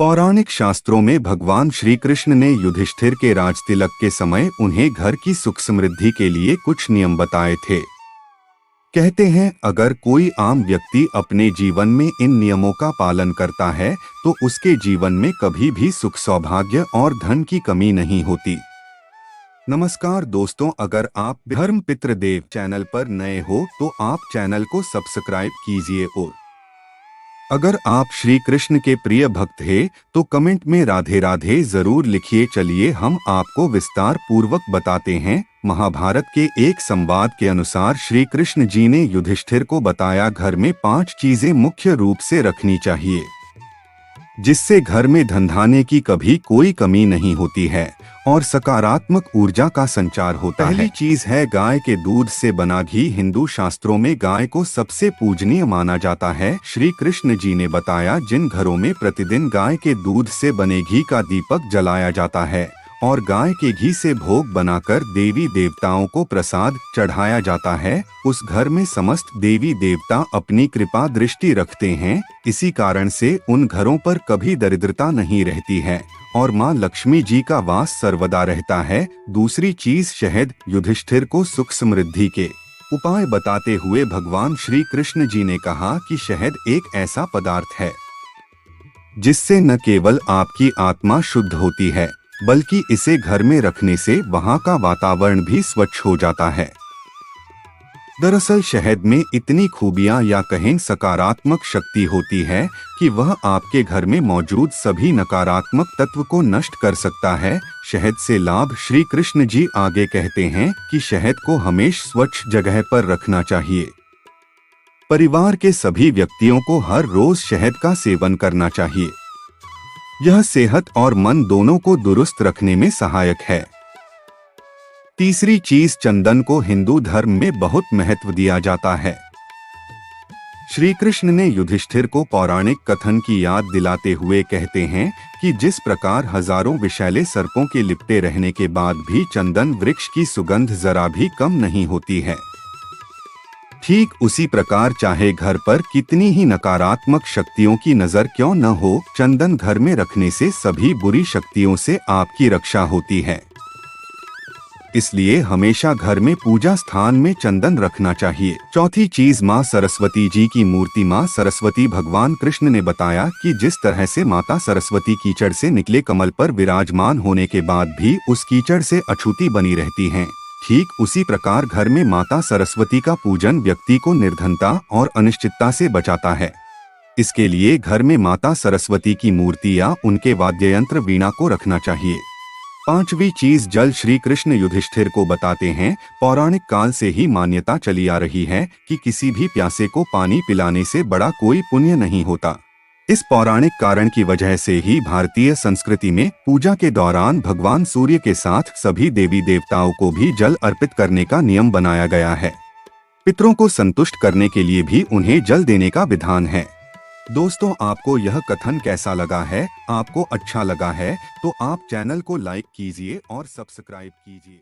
पौराणिक शास्त्रों में भगवान श्री कृष्ण ने युधिष्ठिर के राजतिलक के समय उन्हें घर की सुख समृद्धि के लिए कुछ नियम बताए थे। कहते हैं, अगर कोई आम व्यक्ति अपने जीवन में इन नियमों का पालन करता है तो उसके जीवन में कभी भी सुख, सौभाग्य और धन की कमी नहीं होती। नमस्कार दोस्तों, अगर आप धर्म पितृ देव चैनल पर नए हो तो आप चैनल को सब्सक्राइब कीजिए और अगर आप श्री कृष्ण के प्रिय भक्त हैं तो कमेंट में राधे राधे जरूर लिखिए। चलिए हम आपको विस्तार पूर्वक बताते हैं। महाभारत के एक संवाद के अनुसार श्री कृष्ण जी ने युधिष्ठिर को बताया, घर में 5 चीजें मुख्य रूप से रखनी चाहिए जिससे घर में धनधान्य की कभी कोई कमी नहीं होती है और सकारात्मक ऊर्जा का संचार होता है। पहली चीज है गाय के दूध से बना घी। हिंदू शास्त्रों में गाय को सबसे पूजनीय माना जाता है। श्री कृष्ण जी ने बताया, जिन घरों में प्रतिदिन गाय के दूध से बने घी का दीपक जलाया जाता है और गाय के घी से भोग बनाकर देवी देवताओं को प्रसाद चढ़ाया जाता है, उस घर में समस्त देवी देवता अपनी कृपा दृष्टि रखते हैं। इसी कारण से उन घरों पर कभी दरिद्रता नहीं रहती है और मां लक्ष्मी जी का वास सर्वदा रहता है। दूसरी चीज शहद। युधिष्ठिर को सुख समृद्धि के उपाय बताते हुए भगवान श्री कृष्ण जी ने कहा कि शहद एक ऐसा पदार्थ है जिससे न केवल आपकी आत्मा शुद्ध होती है बल्कि इसे घर में रखने से वहां का वातावरण भी स्वच्छ हो जाता है। दरअसल शहद में इतनी खूबियां या कहें सकारात्मक शक्ति होती है कि वह आपके घर में मौजूद सभी नकारात्मक तत्व को नष्ट कर सकता है। शहद से लाभ। श्री कृष्ण जी आगे कहते हैं कि शहद को हमेशा स्वच्छ जगह पर रखना चाहिए। परिवार के सभी व्यक्तियों को हर रोज शहद का सेवन करना चाहिए। यह सेहत और मन दोनों को दुरुस्त रखने में सहायक है। तीसरी चीज चंदन को हिंदू धर्म में बहुत महत्व दिया जाता है। श्री कृष्ण ने युधिष्ठिर को पौराणिक कथन की याद दिलाते हुए कहते हैं कि जिस प्रकार हजारों विषैले सर्पों के लिपटे रहने के बाद भी चंदन वृक्ष की सुगंध जरा भी कम नहीं होती है, ठीक उसी प्रकार चाहे घर पर कितनी ही नकारात्मक शक्तियों की नजर क्यों न हो, चंदन घर में रखने से सभी बुरी शक्तियों से आपकी रक्षा होती है। इसलिए हमेशा घर में पूजा स्थान में चंदन रखना चाहिए। चौथी चीज माँ सरस्वती जी की मूर्ति। माँ सरस्वती भगवान कृष्ण ने बताया कि जिस तरह से माता सरस्वती कीचड़ से निकले कमल पर विराजमान होने के बाद भी उस कीचड़ से अछूती बनी रहती हैं, ठीक उसी प्रकार घर में माता सरस्वती का पूजन व्यक्ति को निर्धनता और अनिश्चितता से बचाता है। इसके लिए घर में माता सरस्वती की मूर्ति या उनके वाद्ययंत्र वीणा को रखना चाहिए। पांचवी चीज जल। श्री कृष्ण युधिष्ठिर को बताते हैं, पौराणिक काल से ही मान्यता चली आ रही है कि किसी भी प्यासे को पानी पिलाने से बड़ा कोई पुण्य नहीं होता। इस पौराणिक कारण की वजह से ही भारतीय संस्कृति में पूजा के दौरान भगवान सूर्य के साथ सभी देवी देवताओं को भी जल अर्पित करने का नियम बनाया गया है। पितरों को संतुष्ट करने के लिए भी उन्हें जल देने का विधान है। दोस्तों, आपको यह कथन कैसा लगा है? आपको अच्छा लगा है तो आप चैनल को लाइक कीजिए और सब्सक्राइब कीजिए।